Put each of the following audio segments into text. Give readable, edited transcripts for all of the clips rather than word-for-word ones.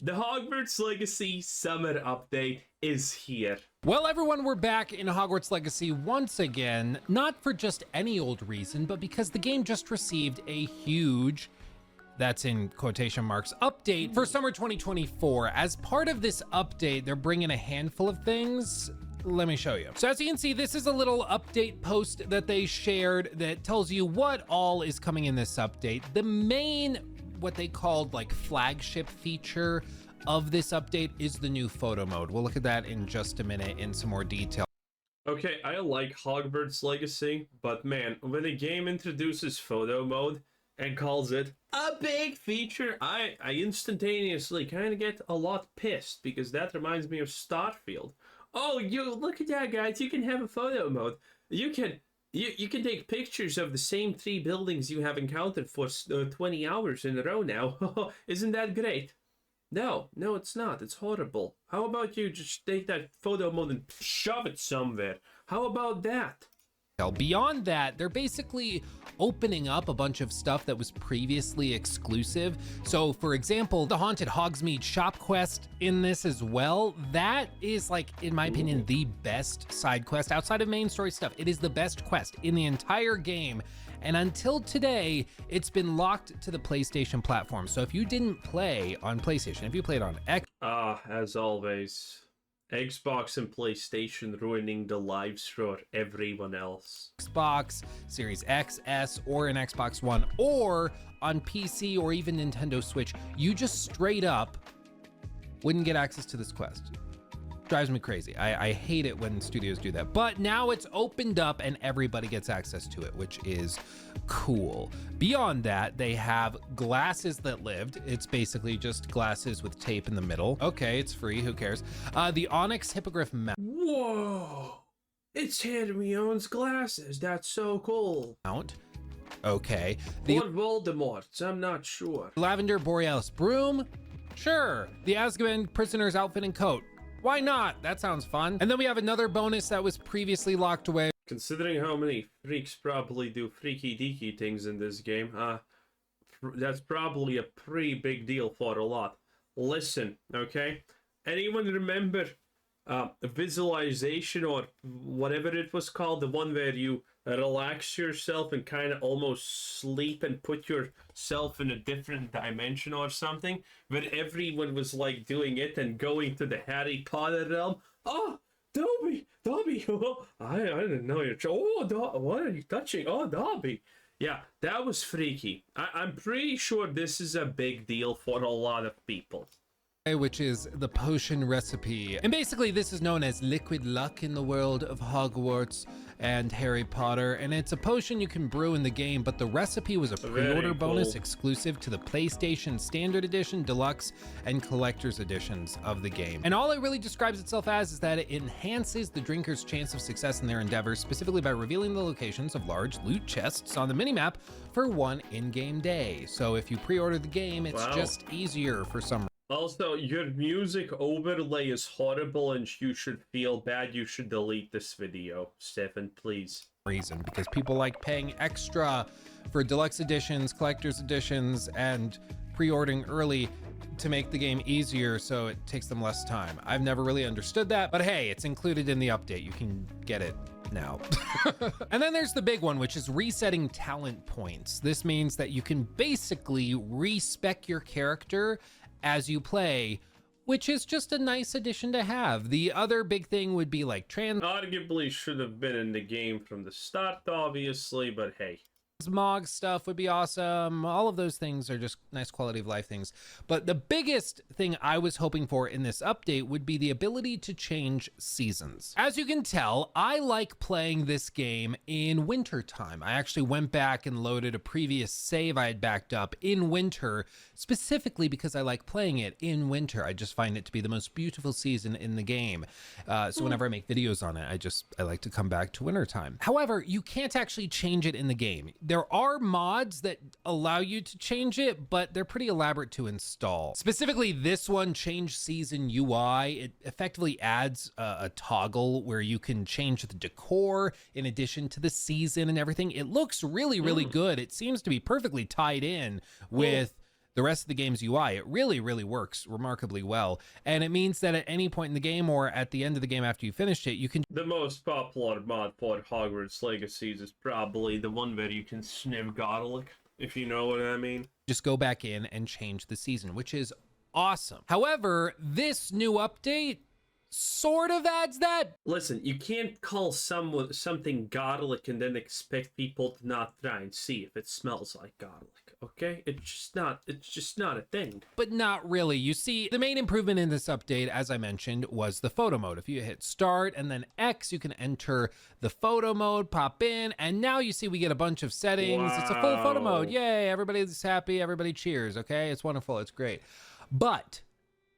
The Hogwarts Legacy Summer Update is here. Well, everyone, we're back in Hogwarts Legacy once again, not for just any old reason, but because the game just received a huge, that's in quotation marks, update for summer 2024. As part of this update, they're bringing a handful of things. Let me show you. So as you can see, this is a little update post that they shared that tells you what all is coming in this update. The main, what they called like flagship feature of this update is the new photo mode. We'll look at that in just a minute in some more detail. Okay, I like Hogwarts Legacy, but man, when a game introduces photo mode and calls it a big feature, I instantaneously kind of get a lot pissed, because that reminds me of Starfield. Oh, you look at that, guys! You can have a photo mode. You can take pictures of the same 3 buildings you have encountered for 20 hours in a row now. Isn't that great? No, it's not. It's horrible. How about you just take that photo mode and shove it somewhere? How about that? Beyond that, they're basically opening up a bunch of stuff that was previously exclusive. So for example, the Haunted Hogsmeade shop quest in this as well, that is, like, in my opinion, the best side quest outside of main story stuff. It is the best quest in the entire game. And until today, it's been locked to the PlayStation platform. So if you didn't play on PlayStation, if you played on X... as always, Xbox and PlayStation ruining the lives for everyone else. Xbox Series X, S, or an Xbox One, or on PC or even Nintendo Switch, you just straight up wouldn't get access to this quest. Drives me crazy. I hate it when studios do that. But now it's opened up and everybody gets access to it, which is cool. Beyond that, they have glasses that lived. It's basically just glasses with tape in the middle. Okay, it's free, who cares? The Onyx Hippogriff mount. Whoa! It's Hermione's glasses. That's so cool. Okay. Or Voldemort's, I'm not sure. Lavender Borealis broom. Sure. The Azkaban prisoner's outfit and coat. Why not? That sounds fun. And then we have another bonus that was previously locked away. Considering how many freaks probably do freaky deaky things in this game, that's probably a pretty big deal for a lot. Listen, okay? Anyone remember visualization, or whatever it was called? The one where you relax yourself and kind of almost sleep and put yourself in a different dimension or something, where everyone was like doing it and going to the Harry Potter realm. Oh, Dobby, oh, I didn't know you're... Oh, what are you touching? Oh, Dobby. Yeah, that was freaky. I'm pretty sure this is a big deal for a lot of people. Which is the potion recipe. And basically this is known as liquid luck in the world of Hogwarts and Harry Potter, and it's a potion you can brew in the game, but the recipe was a pre-order bonus exclusive to the PlayStation Standard Edition, Deluxe, and Collector's Editions of the game. And all it really describes itself as is that it enhances the drinker's chance of success in their endeavors, specifically by revealing the locations of large loot chests on the minimap for one in-game day. So if you pre-order the game, it's just easier for some reason. Also, your music overlay is horrible and you should feel bad. You should delete this video, Stefan, please. Because people like paying extra for deluxe editions, collector's editions, and pre-ordering early to make the game easier so it takes them less time. I've never really understood that, but hey, it's included in the update. You can get it now. And then there's the big one, which is resetting talent points. This means that you can basically respec your character as you play, which is just a nice addition to have. The other big thing would be like arguably should have been in the game from the start, obviously, but hey. Smog stuff would be awesome. All of those things are just nice quality of life things. But the biggest thing I was hoping for in this update would be the ability to change seasons. As you can tell, I like playing this game in winter time. I actually went back and loaded a previous save I had backed up in winter, specifically because I like playing it in winter. I just find it to be the most beautiful season in the game. So whenever I make videos on it, I like to come back to winter time. However, you can't actually change it in the game. There are mods that allow you to change it, but they're pretty elaborate to install. Specifically, this one, Change Season UI, it effectively adds a toggle where you can change the decor in addition to the season and everything. It looks really, really good. It seems to be perfectly tied in with the rest of the game's UI, it really, really works remarkably well. And it means that at any point in the game or at the end of the game after you finished it, you can... The most popular mod for Hogwarts Legacies is probably the one where you can sniff Godelic, if you know what I mean. Just go back in and change the season, which is awesome. However, this new update sort of adds that. Listen, you can't call something Godelic and then expect people to not try and see if it smells like Godelic, okay? It's just not a thing. But not really. You see, the main improvement in this update, as I mentioned, was the photo mode. If you hit start and then X, you can enter the photo mode, pop in, and now you see we get a bunch of settings. Wow. It's a full photo mode. Yay, everybody's happy, everybody cheers, okay? It's wonderful, it's great. But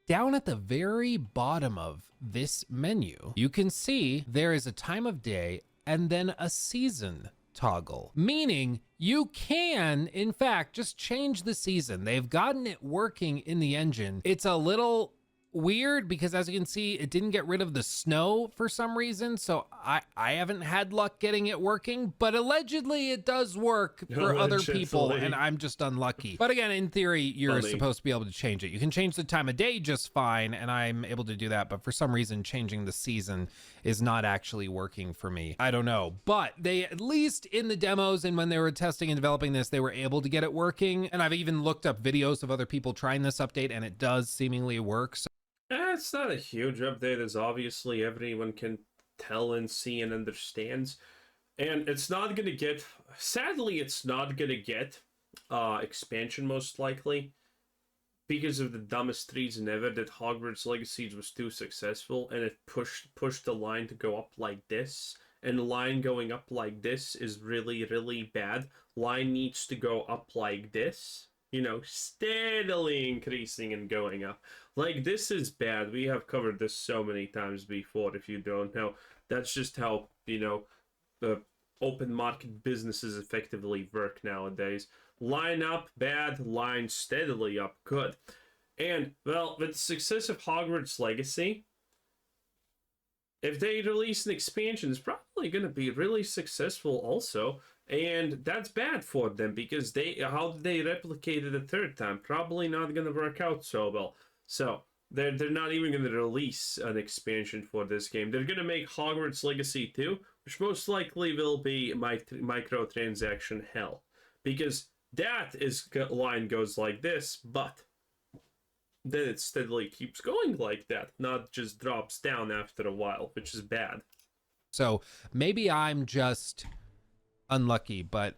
down at the very bottom of this menu, you can see there is a time of day and then a season toggle, meaning you can, in fact, just change the season. They've gotten it working in the engine. It's a little weird because, as you can see, it didn't get rid of the snow for some reason, so I haven't had luck getting it working, but allegedly it does work for other people, and I'm just unlucky. But again, in theory, you're supposed to be able to change it. You can change the time of day just fine, and I'm able to do that, but for some reason changing the season is not actually working for me. I don't know, but they, at least in the demos and when they were testing and developing this, they were able to get it working, and I've even looked up videos of other people trying this update, and it does seemingly work. So it's not a huge update, as obviously everyone can tell and see and understands. And it's not going to get... Sadly, it's not going to get expansion, most likely, because of the dumbest reason ever, that Hogwarts Legacy was too successful, and it pushed the line to go up like this. And the line going up like this is really, really bad. Line needs to go up like this. You know, steadily increasing and going up. Like, this is bad. We have covered this so many times before, if you don't know. That's just how, you know, the open market businesses effectively work nowadays. Line up, bad. Line steadily up, good. And, well, with the success of Hogwarts Legacy, if they release an expansion, it's probably going to be really successful also. And that's bad for them, because how did they replicate it a third time? Probably not going to work out so well. So they're not even going to release an expansion for this game. They're going to make Hogwarts Legacy 2, which most likely will be microtransaction hell, because that line goes like this, but then it steadily keeps going like that, not just drops down after a while, which is bad. So maybe I'm just unlucky, but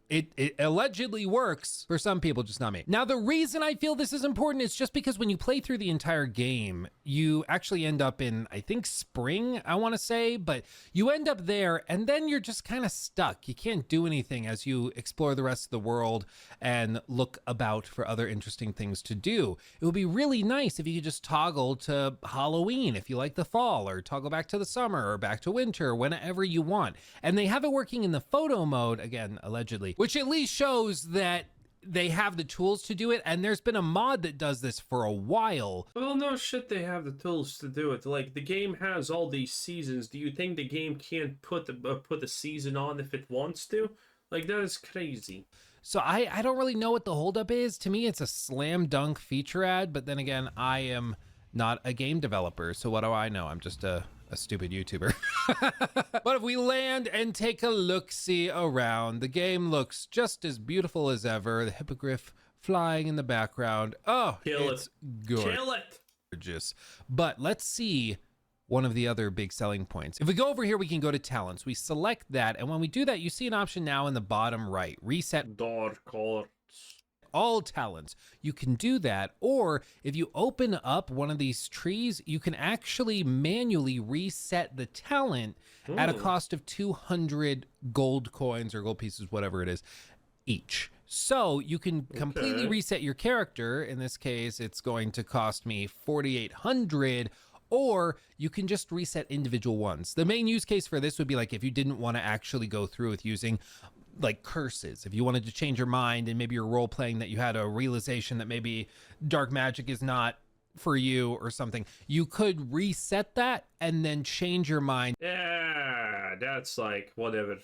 it allegedly works for some people, just not me. Now, the reason I feel this is important is just because when you play through the entire game, you actually end up in, I think, spring, I want to say, but you end up there and then you're just kind of stuck. You can't do anything as you explore the rest of the world and look about for other interesting things to do. It would be really nice if you could just toggle to Halloween if you like the fall, or toggle back to the summer or back to winter, whenever you want. And they have it working in the photo mode, again, allegedly, which at least shows that they have the tools to do it, and there's been a mod that does this for a while. Well, no shit, they have the tools to do it. Like, the game has all these seasons. Do you think the game can't put a season on if it wants to? Like, that is crazy. So I don't really know what the holdup is. To me, it's a slam dunk feature ad, but then again, I am not a game developer, so what do I know? I'm just a stupid YouTuber. But if we land and take a look-see around, the game looks just as beautiful as ever. The hippogriff flying in the background. Oh, it's good. Kill it. Gorgeous. But let's see one of the other big selling points. If we go over here, we can go to talents. We select that, and when we do that, you see an option now in the bottom right, reset Dark color. All talents. You can do that, or if you open up one of these trees, you can actually manually reset the talent at a cost of 200 gold coins or gold pieces, whatever it is, each. So you can completely reset your character. In this case, it's going to cost me 4,800, or you can just reset individual ones. The main use case for this would be like if you didn't want to actually go through with using like curses. If you wanted to change your mind and maybe you're role playing that you had a realization that maybe dark magic is not for you or something, you could reset that and then change your mind. Yeah, that's like whatever,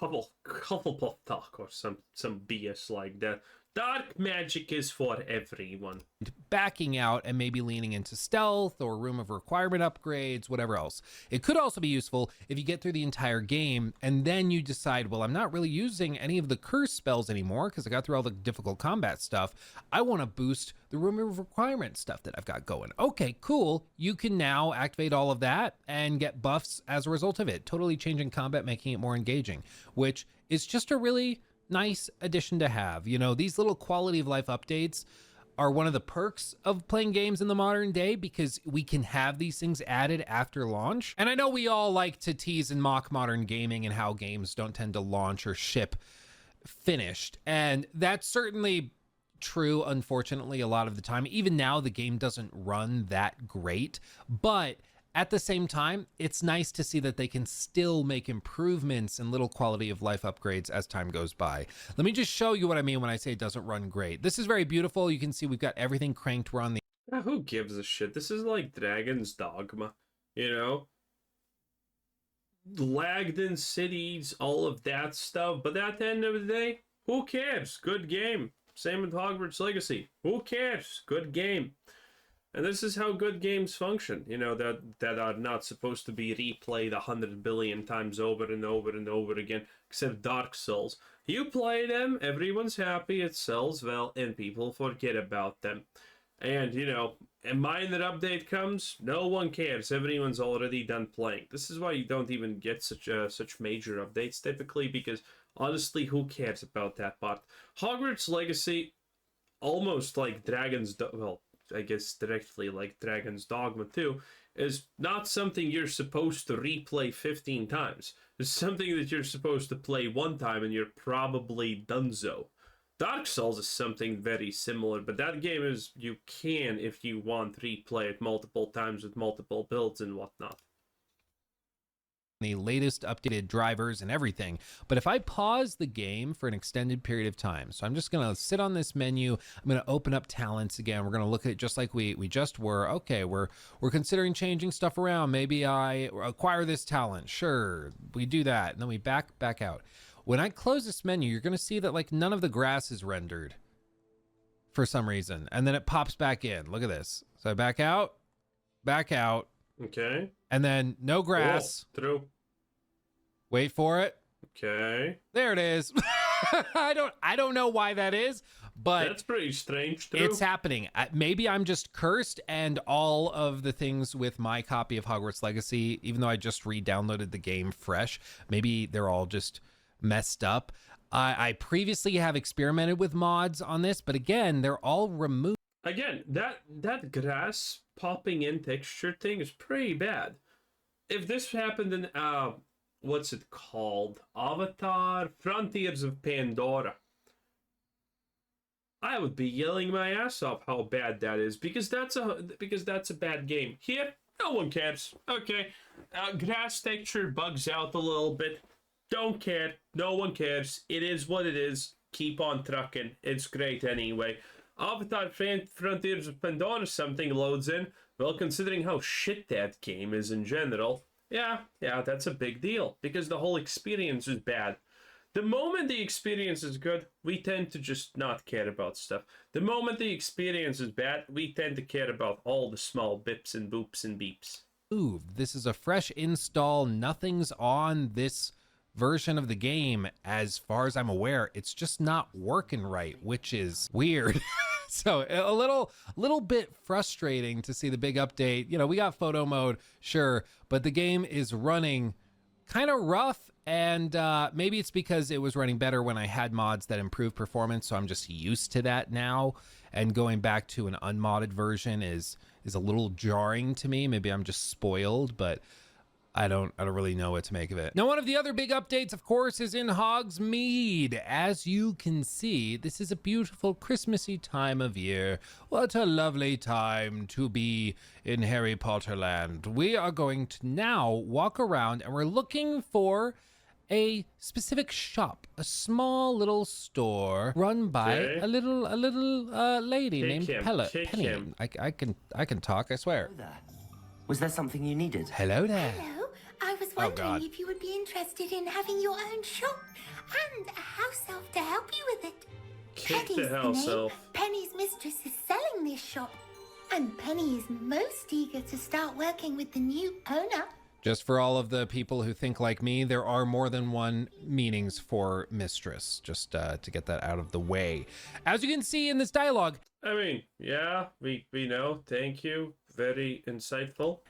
Hufflepuff talk or some BS like that. Dark magic is for everyone. Backing out and maybe leaning into stealth or room of requirement upgrades, whatever else. It could also be useful if you get through the entire game and then you decide, well, I'm not really using any of the curse spells anymore because I got through all the difficult combat stuff. I want to boost the room of requirement stuff that I've got going. Okay, cool. You can now activate all of that and get buffs as a result of it, totally changing combat, making it more engaging, which is just a really nice addition to have. You know, these little quality of life updates are one of the perks of playing games in the modern day because we can have these things added after launch. And I know we all like to tease and mock modern gaming and how games don't tend to launch or ship finished. And that's certainly true, unfortunately, a lot of the time. Even now, the game doesn't run that great, but at the same time, it's nice to see that they can still make improvements and little quality of life upgrades as time goes by. Let me just show you what I mean when I say it doesn't run great. This is very beautiful. You can see we've got everything cranked. We're on the... Who gives a shit? This is like Dragon's Dogma, you know? Lagged in cities, all of that stuff. But at the end of the day, who cares? Good game. Same with Hogwarts Legacy. Who cares? Good game. And this is how good games function, you know, that are not supposed to be replayed 100 billion times over and over and over again, except Dark Souls. You play them, everyone's happy, it sells well, and people forget about them. And, you know, a minor update comes, no one cares, everyone's already done playing. This is why you don't even get such major updates typically, because honestly, who cares about that part? Hogwarts Legacy, almost like I guess directly like Dragon's Dogma 2, is not something you're supposed to replay 15 times. It's something that you're supposed to play one time and you're probably donezo. Dark Souls is something very similar, but that game is, you can, if you want, replay it multiple times with multiple builds and whatnot. The latest updated drivers and everything. But if I pause the game for an extended period of time, so I'm just going to sit on this menu, I'm going to open up talents again. We're going to look at it just like we just were. Okay, we're considering changing stuff around. Maybe I acquire this talent. Sure, we do that. And then we back out. When I close this menu, you're going to see that like none of the grass is rendered for some reason. And then it pops back in. Look at this. So I back out. Okay. And then no grass. Whoa, true. Wait for it. Okay. There it is. I don't know why that is, but that's pretty strange too. It's happening. Maybe I'm just cursed and all of the things with my copy of Hogwarts Legacy, even though I just re-downloaded the game fresh, maybe they're all just messed up. I previously have experimented with mods on this, but again, they're all removed. Again, that grass popping in texture thing is pretty bad. If this happened in what's it called? Avatar Frontiers of Pandora, I would be yelling my ass off how bad that is, because that's a bad game. Here, no one cares. Okay, grass texture bugs out a little bit. Don't care. No one cares. It is what it is. Keep on trucking. It's great anyway. Avatar Frontiers of Pandora something loads in. Well, considering how shit that game is in general, yeah, that's a big deal, because the whole experience is bad. The moment the experience is good, we tend to just not care about stuff. The moment the experience is bad, we tend to care about all the small bips and boops and beeps. This is a fresh install. Nothing's on this version of the game as far as I'm aware. It's just not working right, which is weird. So a little bit frustrating to see the big update. You know, we got photo mode, sure, but the game is running kind of rough, and maybe it's because it was running better when I had mods that improved performance, so I'm just used to that now, and going back to an unmodded version is a little jarring to me. Maybe I'm just spoiled, but I don't really know what to make of it. Now, one of the other big updates, of course, is in Hogsmeade. As you can see, this is a beautiful Christmassy time of year. What a lovely time to be in Harry Potter land. We are going to now walk around, and we're looking for a specific shop, a small little store run by a little lady named Penny. I can talk, I swear. Hello there. Was there something you needed? Hello there. Hello. I was wondering if you would be interested in having your own shop and a house elf to help you with it. Kick Penny's the the house name. elf. Penny's mistress is selling this shop. And Penny is most eager to start working with the new owner. Just for all of the people who think like me, there are more than one meanings for mistress, just to get that out of the way. As you can see in this dialogue, I mean, yeah, we know. Thank you. Very insightful.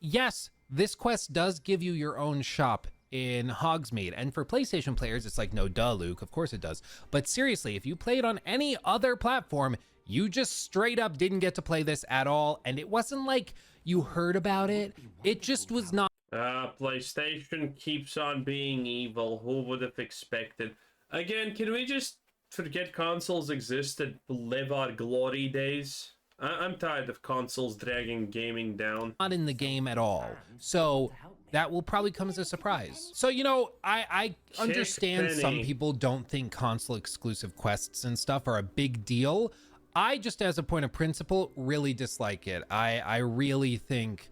yes, this quest does give you your own shop in Hogsmeade. And for PlayStation players, it's like, no duh, Luke, of course it does. But seriously, if you played on any other platform, you just straight up didn't get to play this at all. And it wasn't like you heard about it. It just was not. PlayStation keeps on being evil. Who would have expected? Again, can we just forget consoles existed, live our glory days? I'm tired of consoles dragging gaming down. Not in the game at all. So that will probably come as a surprise. So, you know, I understand some Penny. people don't think console exclusive quests and stuff are a big deal. I just, as a point of principle, really dislike it. I really think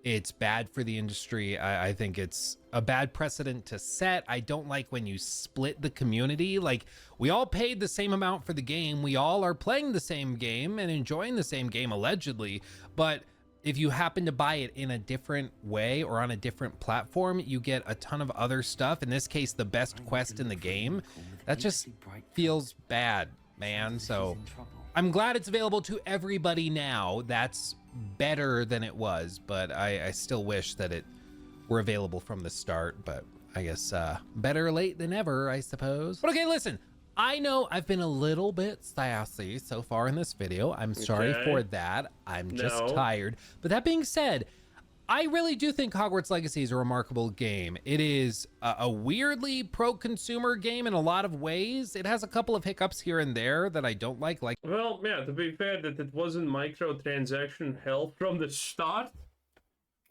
it's bad for the industry. I think it's a bad precedent to set. I don't like when you split the community. Like, we all paid the same amount for the game. We all are playing the same game and enjoying the same game, allegedly. But if you happen to buy it in a different way or on a different platform, you get a ton of other stuff. In this case, the best quest in the game. That just feels bad, man. So I'm glad it's available to everybody now. That's better than it was, but I still wish that it were available from the start. But I guess better late than ever, I suppose. But okay, listen, I know I've been a little bit sassy so far in this video. I'm sorry for that. I'm just tired. But that being said, I really do think Hogwarts Legacy is a remarkable game. It is a weirdly pro-consumer game in a lot of ways. It has a couple of hiccups here and there that I don't like. Well, yeah, to be fair, that it wasn't microtransaction hell from the start.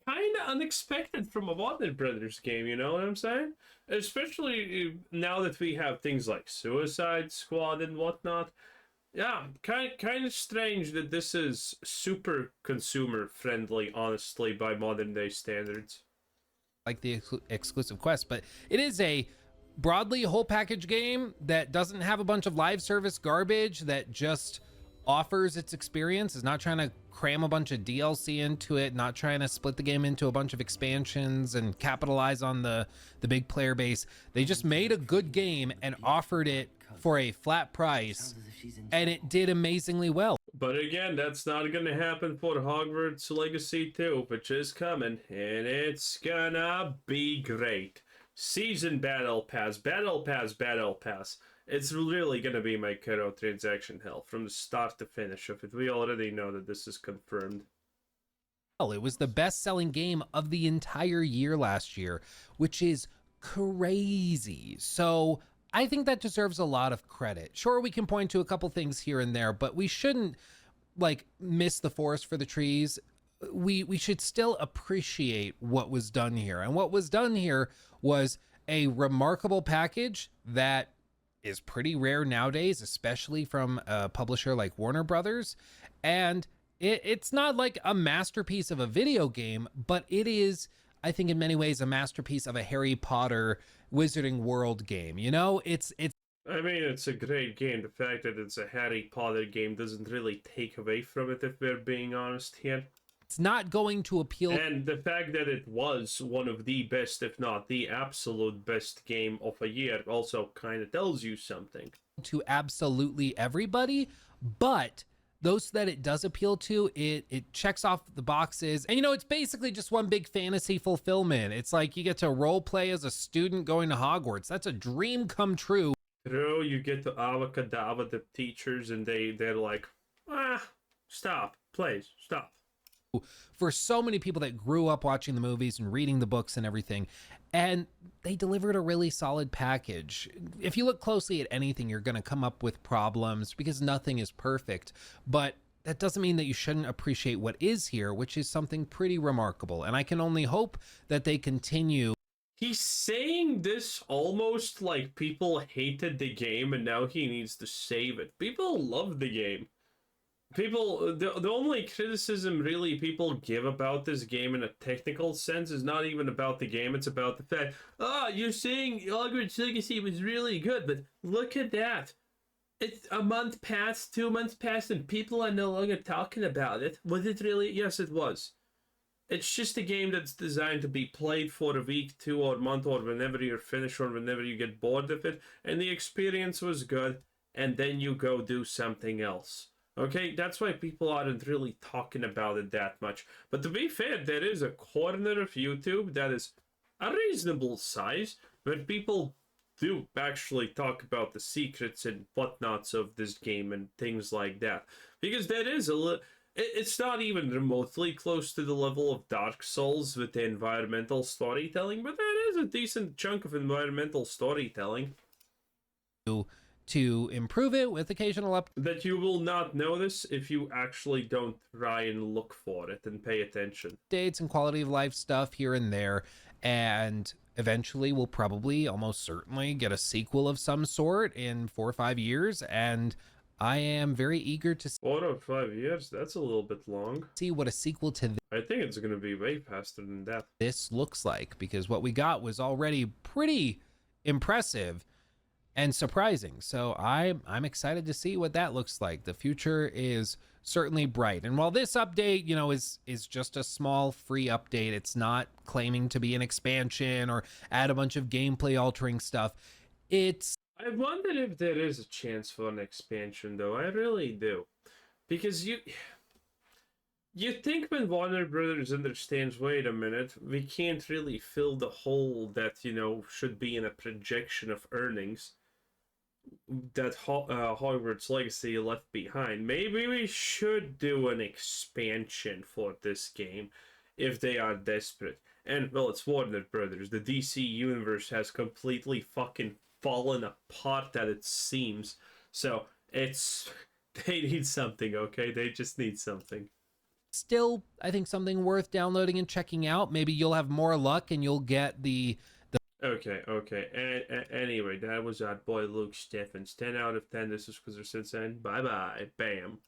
Kind of unexpected from a Warner Brothers game, you know what I'm saying? Especially now that we have things like Suicide Squad and whatnot. Yeah, kind of strange that this is super consumer friendly, honestly, by modern day standards. Like the exclusive quest, but it is a broadly whole package game that doesn't have a bunch of live service garbage, that just offers its experience, is not trying to cram a bunch of DLC into it, not trying to split the game into a bunch of expansions and capitalize on the big player base. They just made a good game and offered it for a flat price, and it did amazingly well. But again, that's not gonna happen for Hogwarts Legacy 2, which is coming, and it's gonna be great. Season Battle Pass, Battle Pass, Battle Pass. It's really gonna be my microtransaction hell from the start to finish of it. We already know that this is confirmed. It was the best-selling game of the entire year last year, which is crazy. So I think that deserves a lot of credit. Sure, we can point to a couple things here and there, but we shouldn't like miss the forest for the trees. We should still appreciate what was done here. And what was done here was a remarkable package that is pretty rare nowadays, especially from a publisher like Warner Brothers. And it's not like a masterpiece of a video game, but it is, I think, in many ways a masterpiece of a Harry Potter Wizarding World game. You know, it's I mean, it's a great game. The fact that it's a Harry Potter game doesn't really take away from it, if we're being honest here. It's not going to appeal. And the fact that it was one of the best, if not the absolute best game of a year, also kind of tells you something. To absolutely everybody, but those that it does appeal to, it checks off the boxes. And, you know, it's basically just one big fantasy fulfillment. It's like you get to role play as a student going to Hogwarts. That's a dream come true. True, you get to avacadabra the teachers, and they're like, stop, please, stop. For so many people that grew up watching the movies and reading the books and everything, and they delivered a really solid package. If you look closely at anything, you're going to come up with problems because nothing is perfect, but that doesn't mean that you shouldn't appreciate what is here, which is something pretty remarkable. And I can only hope that they continue. He's saying this almost like people hated the game and now he needs to save it. People love the game. People, the only criticism really people give about this game in a technical sense is not even about the game, it's about the fact, you're saying Hogwarts Legacy was really good, but look at that. It's a month passed, 2 months passed, and people are no longer talking about it. Was it really? Yes, it was. It's just a game that's designed to be played for a week, 2 or month, or whenever you're finished or whenever you get bored of it, and the experience was good, and then you go do something else. Okay, that's why people aren't really talking about it that much. But to be fair, there is a corner of YouTube that is a reasonable size where people do actually talk about the secrets and whatnots of this game and things like that. Because there is it's not even remotely close to the level of Dark Souls with the environmental storytelling, but there is a decent chunk of environmental storytelling to improve it with occasional that you will not notice if you actually don't try and look for it and pay attention. updates and quality of life stuff here and there. And eventually we'll probably almost certainly get a sequel of some sort in 4 or 5 years. And I am very eager to 4 or 5 years, that's a little bit long. see what a sequel to I think it's going to be way faster than that. this looks like, because what we got was already pretty impressive and surprising. So I'm excited to see what that looks like. The future is certainly bright. And while this update, is just a small free update, it's not claiming to be an expansion or add a bunch of gameplay altering stuff. It's I wonder if there is a chance for an expansion, though. I really do. Because you think when Warner Brothers understands, wait a minute, we can't really fill the hole that, should be in a projection of earnings that Hogwarts Legacy left behind. Maybe we should do an expansion for this game if they are desperate. And, well, it's Warner Brothers. The DC universe has completely fucking fallen apart at it seems. So, they need something, okay? They just need something. still, I think, something worth downloading and checking out. Maybe you'll have more luck and you'll get the Okay. Anyway, that was our boy Luke Steffens. 10 out of 10. This is Quizzer Sinsen. Bye-bye. Bam.